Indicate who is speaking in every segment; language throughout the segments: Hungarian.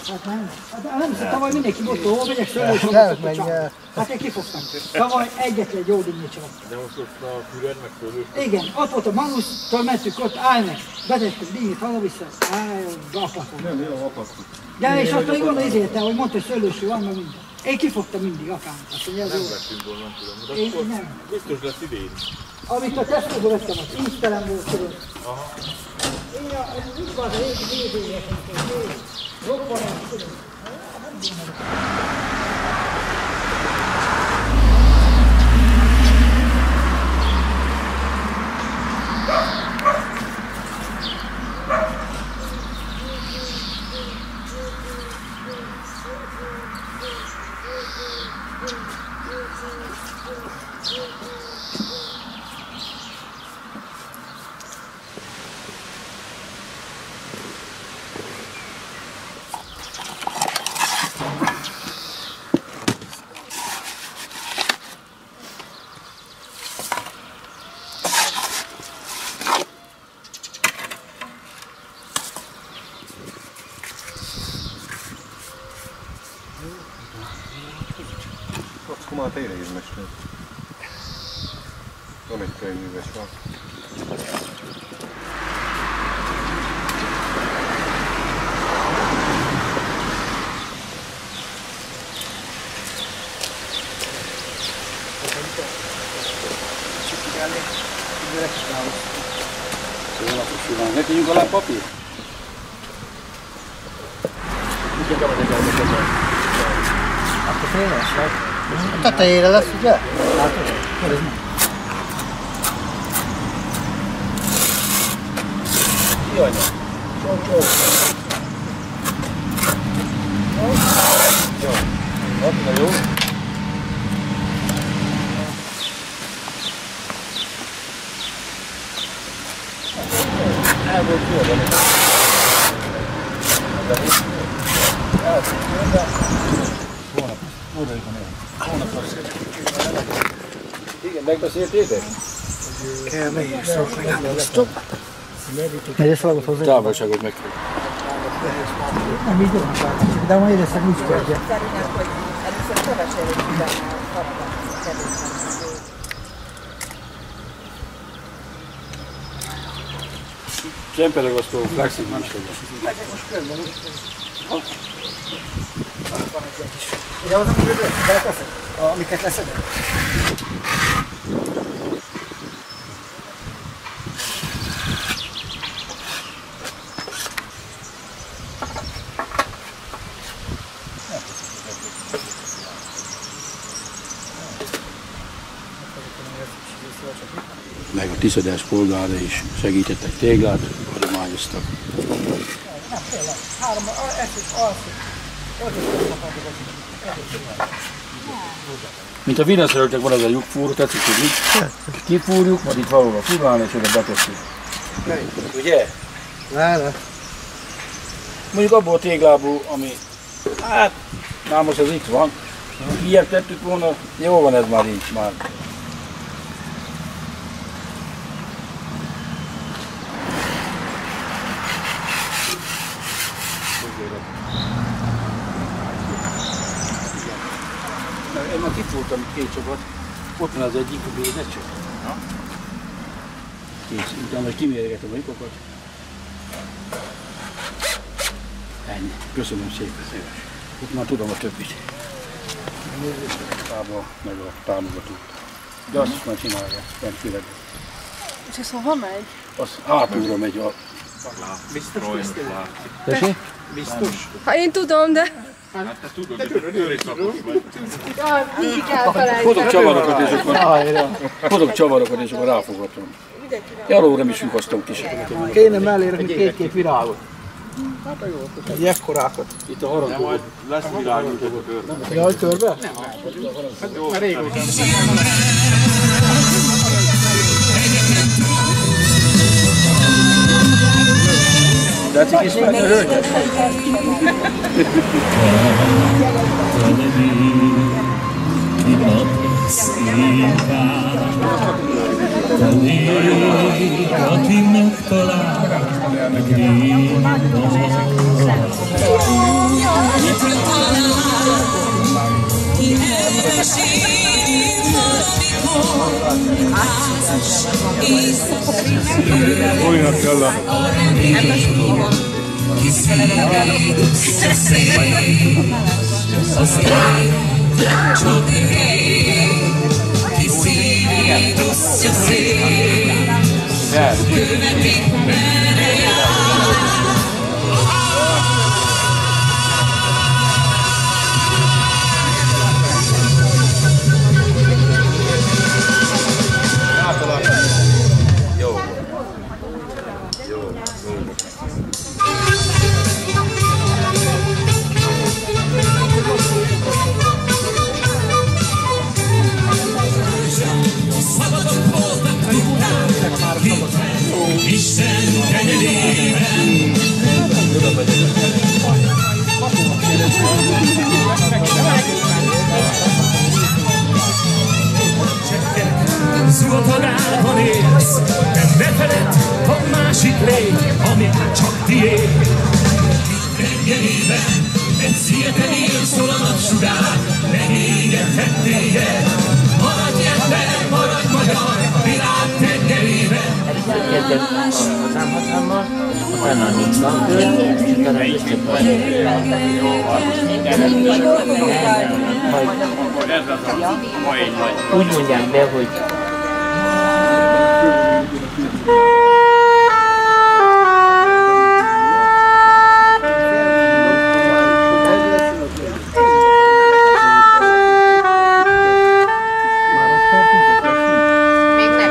Speaker 1: Hát nem hiszem, tavaly mindenki volt, hol megyek szőlősorba. Hát én kifogtam. Tavaly egyetlen jó dinnyét csak.
Speaker 2: De most ott a füred meg szőlős?
Speaker 1: Igen, ott volt a Manusztól mentünk, ott állj meg. Vezettük dinnyét haza-vissza. Apakom.
Speaker 2: Nem, jó, apasztuk.
Speaker 1: De és azt még volna izéltem, hogy mondta, hogy szőlősű van, meg minden. Én kifogtam mindig akár.
Speaker 2: Nem vettünk volna, nem tudom. De akkor
Speaker 1: nem.
Speaker 2: biztos lesz idén.
Speaker 1: Amit a Tesco-ból vettem, az íztelen volt, tudod.
Speaker 2: Aha.
Speaker 1: Én úgy van az a régi nézőjek, hogy roppanás, tudod.
Speaker 3: Akkor már tényleg mester. Van egy könyvműves van.
Speaker 4: Ne tegyünk alá papír?
Speaker 1: Akkor félres vagy? A tetejére lesz, ugye? Látod? Kérdezd meg.
Speaker 4: Jaj, jó. Jó. El volt jól, igen, megbeszéltétek?
Speaker 1: Kell megyek szalagot, stop. Megyek szalagot hozzá?
Speaker 4: Távolságot meg kell.
Speaker 1: Nem így olyan változik, de majd éreztek úgy kezdje.
Speaker 5: Szerintem, hogy először kövesélés utána kapnak kerülni.
Speaker 4: Semperagasztó flexibilis legyen.
Speaker 1: Most körben úgy. Ugye az, amit beleteszed? Amiket leszedek?
Speaker 4: Meg a Tiszadás polgára is segítettek téglát, adományoztak.
Speaker 1: Nem, tényleg. Három, esik, alszik.
Speaker 4: Mint a Wienerszeröltek van ez a lyukfúró, tetszik, hogy így? Kifúrjuk, majd itt valahol furálni, és oda betesszük. Ugye?
Speaker 1: Várj.
Speaker 4: Mondjuk abból a téglából, ami, hát, már most az itt van. Ilyet tettük volna, jó van ez már így, már. Én már kifúrtam két csokat, ott van az egyik, a bézet csak. Kész, utána kiméregetem a lyukokat. Ennyi. Köszönöm szépen, szépen. Itt már tudom a többit. Meg a támogatót. De azt is már csinálják, bent főleg.
Speaker 5: És ez hova megy?
Speaker 4: Az hátulra megy a...
Speaker 2: Biztos,
Speaker 4: Tessék?
Speaker 2: biztos.
Speaker 5: Ha én tudom, de...
Speaker 2: Hát te tudod, hogy őriszakos vagy.
Speaker 5: Mindig elfelejtem.
Speaker 4: Hozok csavarokat és akkor ráfogatom. Jalóra nem is lyukasztom kis.
Speaker 1: Kéne mellé rakni két-két virágot. Egy ekkorákat.
Speaker 4: Itt a harangok.
Speaker 2: Majd lesz virágunk a körbe.
Speaker 1: Jaj, körbe? Nem.
Speaker 2: Már régóta.
Speaker 4: Tetszik is meg a hölgyet?
Speaker 6: Aki megtalál, Zuhatagában élsz, de ne feledd, a másik lény, ami csak tiéd. Tengerében egy szigeten él, szól a napsugár, ne égethet téged. Maradj ember, maradj magyar, a világ tengerében.
Speaker 7: Kezdett a számhatalmal, utána a Nixon-től, utána úgy mondják be, hogy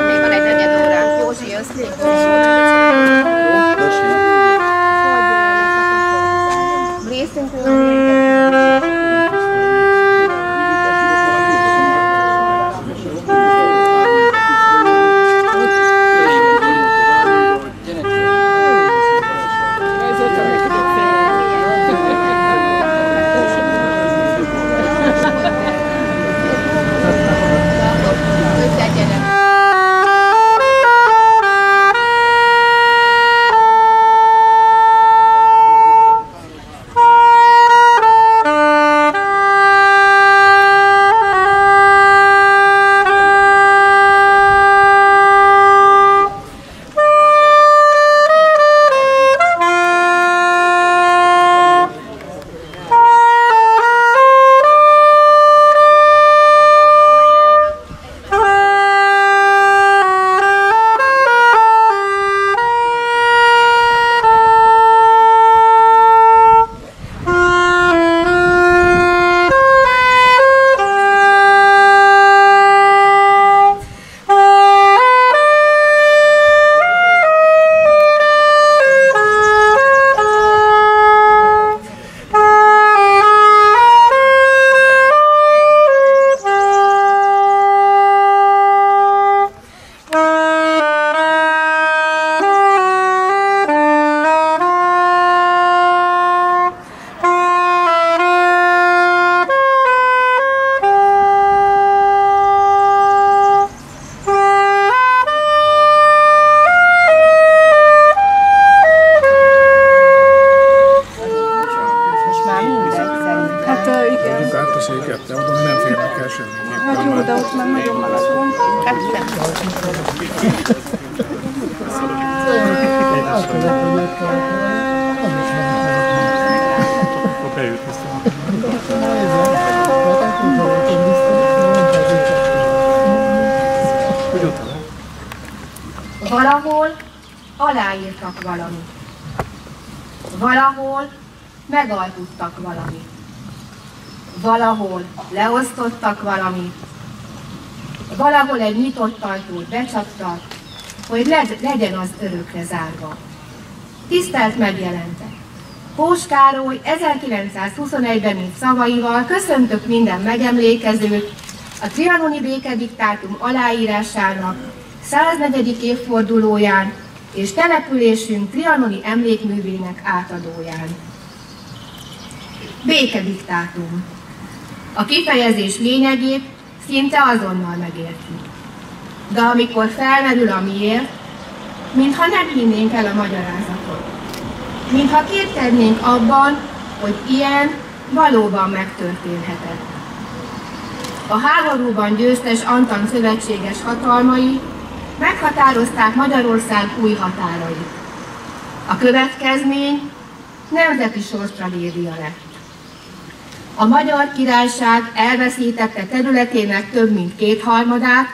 Speaker 5: még van egy negyed óránk. Józsi, jössz még? Részünkről
Speaker 2: de oda nem férnek el semmi.
Speaker 5: Hát jó, de ott már nagyon maradunk. Hát
Speaker 2: Akkor beült vissza.
Speaker 8: Valahol aláírtak valamit. Valahol megalkuttak valamit. Valahol leosztottak valamit. Valahol egy nyitott ajtót becsaptak, hogy legyen az örökre zárva. Tisztelt megjelentek! Kós Károly 1921-ben írt szavaival köszöntök minden megemlékezőt a trianoni békediktátum aláírásának 104. évfordulóján és településünk trianoni emlékművének átadóján. Békediktátum. A kifejezés lényegét szinte azonnal megértjük. De amikor felmerül a miért, mintha nem hinnénk el a magyarázatot. Mintha kétkednénk abban, hogy ilyen valóban megtörténhetett. A háborúban győztes Antant szövetséges hatalmai meghatározták Magyarország új határait. A következmény nemzeti sorstragédia lett. A Magyar Királyság elveszítette területének több mint 2/3,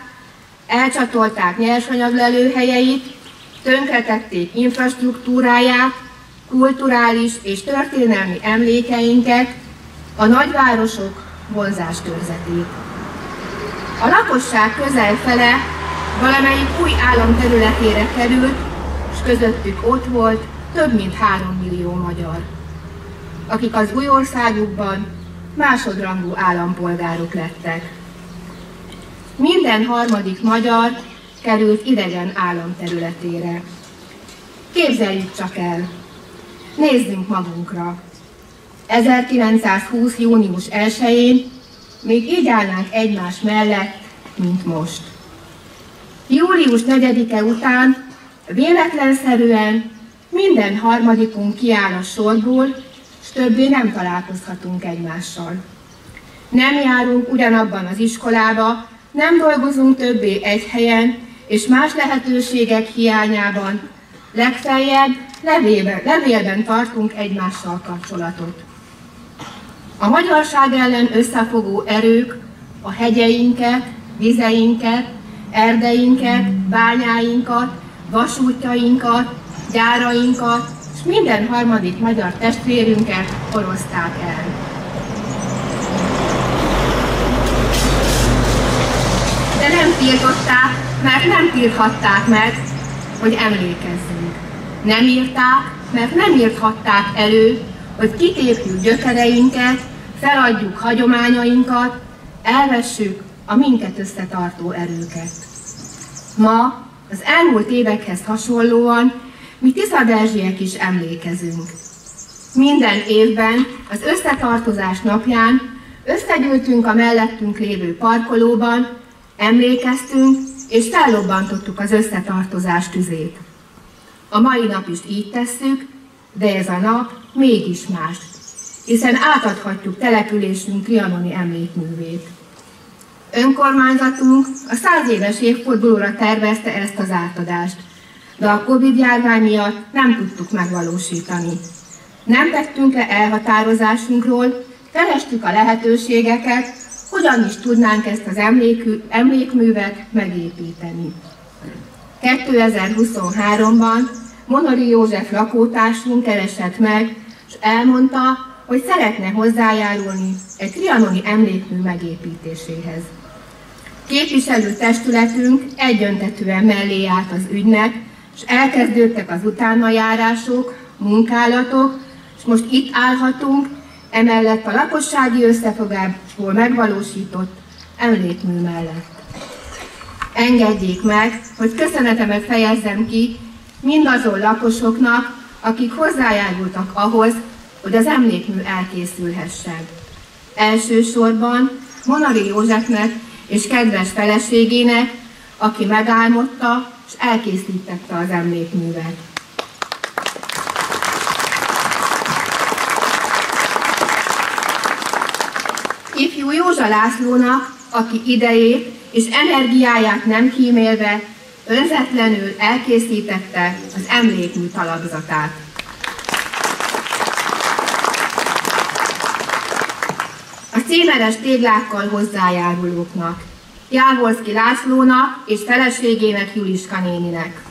Speaker 8: elcsatolták nyersanyaglelőhelyeit, tönkretették infrastruktúráját, kulturális és történelmi emlékeinket, a nagyvárosok vonzáskörzetét. A lakosság közel fele valamelyik új állam területére került, és közöttük ott volt több mint 3 millió magyar, akik az új országukban másodrangú állampolgárok lettek. Minden harmadik magyar került idegen állam területére. Képzeljük csak el, nézzünk magunkra. 1920. június 1-én még így állnánk egymás mellett, mint most. Július 4-e után véletlenszerűen minden harmadikunk kiáll a sorból, és többé nem találkozhatunk egymással. Nem járunk ugyanabban az iskolába, nem dolgozunk többé egy helyen, és más lehetőségek hiányában legfeljebb levélben tartunk egymással kapcsolatot. A magyarság ellen összefogó erők a hegyeinket, vizeinket, erdeinket, bányáinkat, vasútjainkat, gyárainkat, és minden harmadik magyar testvérünket oroszták el. De nem tiltották, mert nem tilthatták meg, hogy emlékezzünk. Nem írták, mert nem írthatták elő, hogy kitépjük gyökereinket, feladjuk hagyományainkat, elvessük a minket összetartó erőket. Ma, az elmúlt évekhez hasonlóan, mi tiszaderzsiek is emlékezünk. Minden évben, az összetartozás napján összegyűltünk a mellettünk lévő parkolóban, emlékeztünk és fellobbantottuk az összetartozás tüzét. A mai nap is így tesszük, de ez a nap mégis más, hiszen átadhatjuk településünk trianoni emlékművét. Önkormányzatunk a 100 éves évfordulóra tervezte ezt az átadást, de a Covid-járvány miatt nem tudtuk megvalósítani. Nem tettünk le elhatározásunkról, kerestük a lehetőségeket, hogyan is tudnánk ezt az emlékművet megépíteni. 2023-ban Monori József lakótársunk keresett meg, és elmondta, hogy szeretne hozzájárulni egy trianoni emlékmű megépítéséhez. Képviselőtestületünk egyöntetűen mellé állt az ügynek, és elkezdődtek az utánajárások, munkálatok, és most itt állhatunk, emellett a lakossági összefogásból megvalósított emlékmű mellett. Engedjék meg, hogy köszönetemet fejezzem ki mindazon lakosoknak, akik hozzájárultak ahhoz, hogy az emlékmű elkészülhessen. Elsősorban Monori Józsefnek és kedves feleségének, aki megálmodta és elkészítette az emlékművet. Ifjú Józsa Lászlónak, aki idejét és energiáját nem kímélve, önzetlenül elkészítette az emlékmű talapzatát. A címeres téglákkal hozzájárulóknak, Jávorszky Lászlónak és feleségének, Juliska néninek.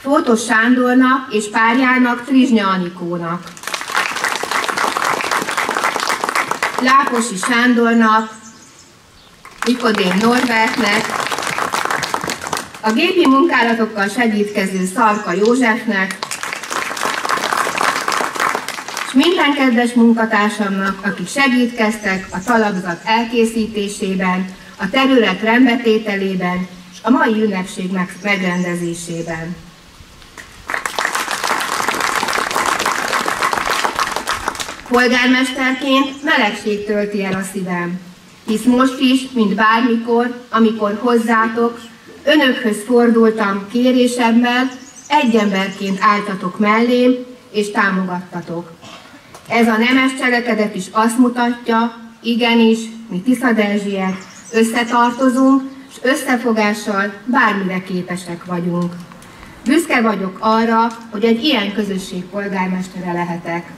Speaker 8: Fótos Sándornak és párjának, Trizsnya Anikónak. Láposi Sándornak, Nikodém Norbertnek, a gépi munkálatokkal segítkező Szarka Józsefnek, és minden kedves munkatársamnak, akik segítkeztek a talapzat elkészítésében, a terület rendbetételében és a mai ünnepség megrendezésében. Polgármesterként melegség tölti el a szívem, hisz most is, mint bármikor, amikor hozzátok, önökhöz fordultam kérésemmel, egy emberként álltatok mellém és támogattatok. Ez a nemes cselekedet is azt mutatja, igenis, mi tiszaderzsiek összetartozunk, és összefogással bármire képesek vagyunk. Büszke vagyok arra, hogy egy ilyen közösség polgármestere lehetek.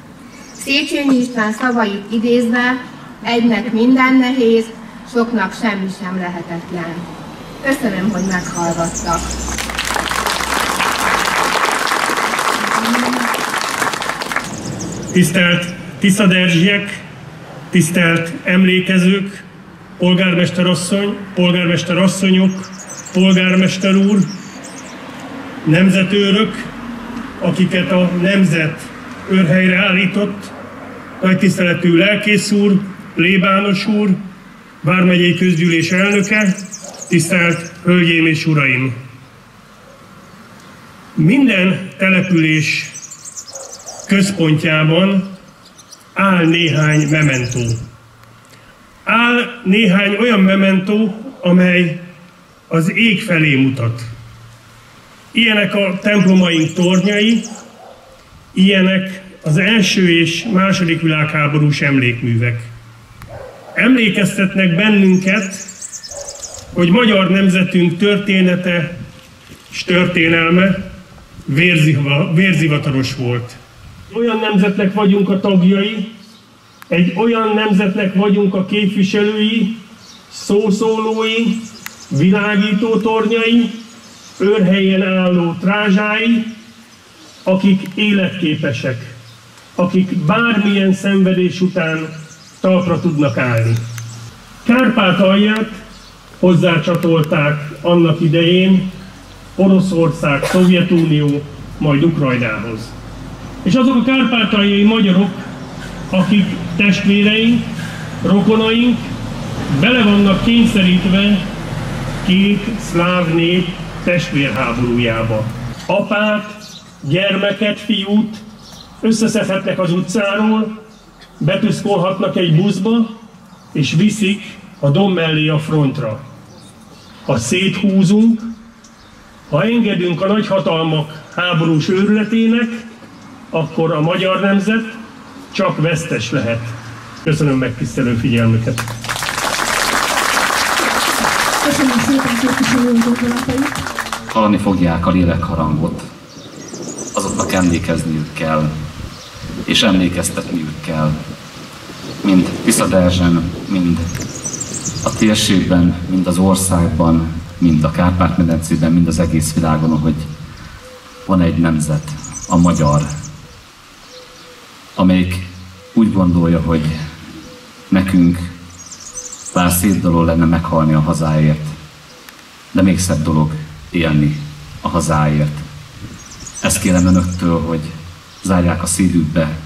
Speaker 8: Széchenyi István szavait idézve, egynek minden nehéz, soknak semmi sem lehetetlen. Köszönöm, hogy meghallgattak.
Speaker 9: Tisztelt Tiszaderzsiek, tisztelt emlékezők, polgármesterasszony, polgármesterasszonyok, polgármester úr, nemzetőrök, akiket a nemzet őrhelyre állított, nagy tiszteletű lelkész úr, plébános úr, vármegyei közgyűlés elnöke, tisztelt hölgyeim és uraim! Minden település központjában áll néhány mementó. Áll néhány olyan mementó, amely az ég felé mutat. Ilyenek a templomaink tornyai, ilyenek az első és második világháborús emlékművek. Emlékeztetnek bennünket, hogy magyar nemzetünk története és történelme vérzivataros volt. Olyan nemzetnek vagyunk a tagjai, egy olyan nemzetnek vagyunk a képviselői, szószólói, világító tornyai, őrhelyen álló trázsái, akik életképesek, akik bármilyen szenvedés után talpra tudnak állni. Kárpátalját hozzácsatolták annak idején Oroszország, Szovjetunió, majd Ukrajnához. És azok a kárpátaljai magyarok, akik testvéreink, rokonaink, bele vannak kényszerítve két szláv nép testvérháborújába. Apát, gyermeket, fiút összeszedhetnek az utcáról, betuszkolhatnak egy buszba, és viszik a domb mellé a frontra. Ha széthúzunk, ha engedünk a nagyhatalmak háborús őrületének, akkor a magyar nemzet csak vesztes lehet. Köszönöm megtisztelő figyelmüket!
Speaker 10: Köszönöm szépen képviselőnk gondolatait!
Speaker 11: Hallani fogják a lélekharangot, azoknak emlékezniük kell, és emlékeztetniük kell, mind Tiszaderzsen, mind a térségben, mind az országban, mind a Kárpát-medencében, mind az egész világon, hogy van egy nemzet, a magyar, amelyik úgy gondolja, hogy nekünk bár szép dolog lenne meghalni a hazáért, de még szebb dolog élni a hazáért. Ezt kérem önöktől, hogy zárják a szívükbe,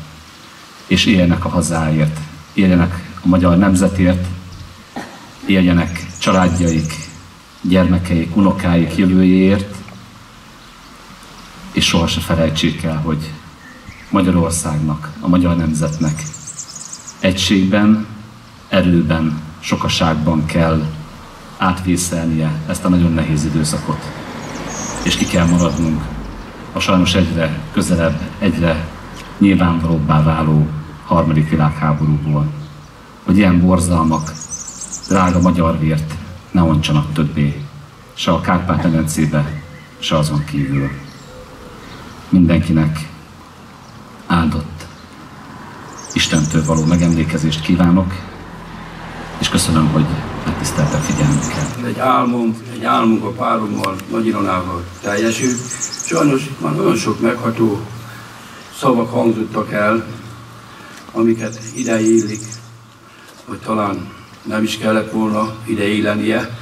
Speaker 11: és éljenek a hazáért, éljenek a magyar nemzetért, éljenek családjaik, gyermekeik, unokáik jövőjéért, és soha se felejtsék el, hogy Magyarországnak, a magyar nemzetnek egységben, erőben, sokaságban kell átvészelnie ezt a nagyon nehéz időszakot. És ki kell maradnunk a sajnos egyre közelebb, egyre nyilvánvalóbbá váló harmadik világháborúból, hogy ilyen borzalmak, drága magyar vért ne ontsanak többé, se a Kárpát-medencébe, se azon kívül. Mindenkinek áldott Istentől való megemlékezést kívánok, és köszönöm, hogy megtiszteltek figyelmüket.
Speaker 4: Egy álmunk a párommal, Nagy Ilonával teljesült. Sajnos itt már nagyon sok megható szavak hangzottak el, amiket ide illik, vagy talán nem is kellett volna ide illenie,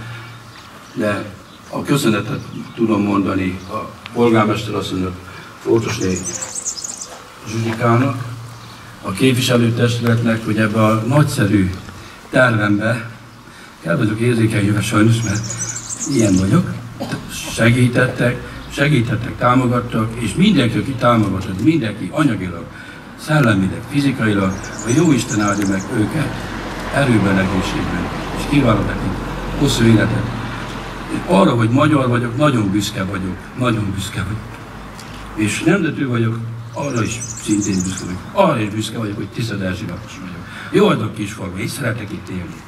Speaker 4: de a köszönetet tudom mondani a polgármester asszonynak, Fortosné Zsuzsikának, a képviselőtestületnek, hogy ebbe a nagyszerű tervembe, kell vagyok érzékenyülve sajnos, mert ilyen vagyok, segítettek, támogattak, és mindenki, aki támogatott, mindenki anyagilag, szellemileg, fizikailag, a Jóisten áldja meg őket erőben, egészségben, és kívánok nekik hosszú életet. És arra, hogy magyar vagyok, nagyon büszke vagyok. És nemzető vagyok, arra is szintén büszke vagyok. Arra is büszke vagyok, hogy Tiszaderzsi lakos vagyok. Jó adok Kisfalva, és szeretek itt élni.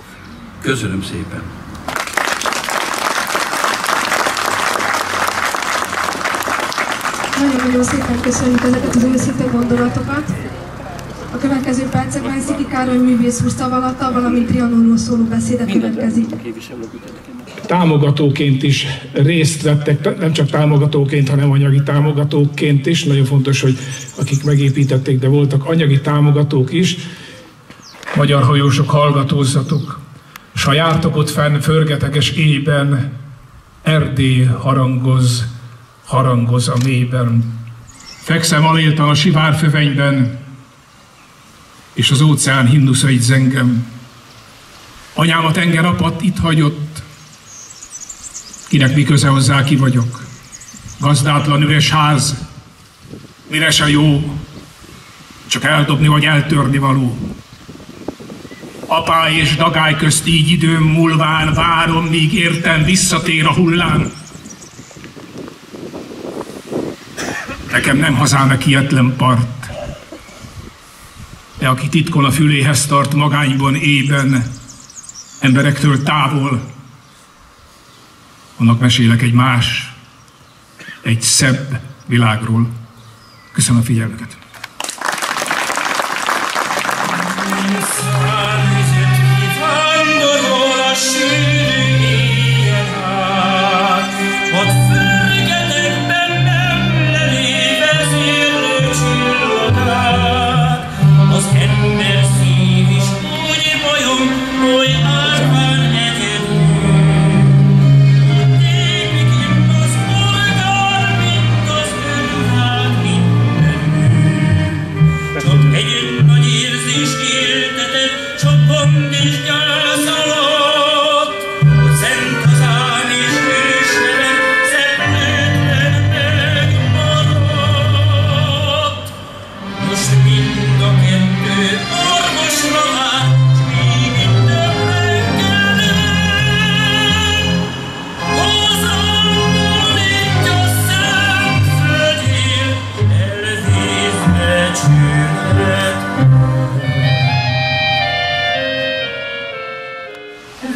Speaker 4: Köszönöm szépen!
Speaker 10: Nagyon-nagyon szépen köszönjük ezeket az őszinte gondolatokat. A következő percekben Sziki Károly művész úr szavalata, valamint Trianonról szóló beszéde következik.
Speaker 2: Támogatóként is részt vettek, nem csak támogatóként, hanem anyagi támogatóként is. Nagyon fontos, hogy akik megépítették, de voltak anyagi támogatók is. Magyar hajósok, hallgatózzatok! S ha jártok ott fenn förgeteges éjben, Erdély harangoz a mélyben. Fekszem aléltan a sivárfövenyben, és az óceán himnuszait zengem. Anyám a tenger apadt, itt hagyott, kinek mi köze hozzá, ki vagyok. Gazdátlan üres ház, mire se jó, csak eldobni vagy eltörni való. Apály és dagály közt így időm múlván várom, míg értem visszatér a hullám. Nekem nem hazám a kietlen part, de aki titkol a füléhez tart magányban ében, emberektől távol, annak mesélek egy más, egy szebb világról. Köszönöm a figyelmüket!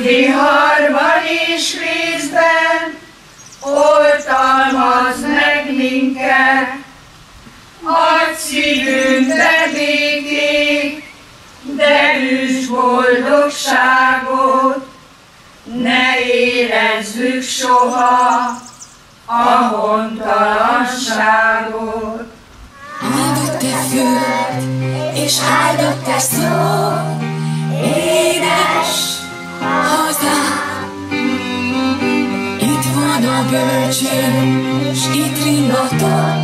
Speaker 12: Viharban és vízben oltalmaz meg minket, adj szívünkbe békét, derűs boldogságot, ne érezzük soha a hontalanságot.
Speaker 6: Áldott te föld, és áldott te szó, édes hazám. Itt van a bölcső, s itt ringatott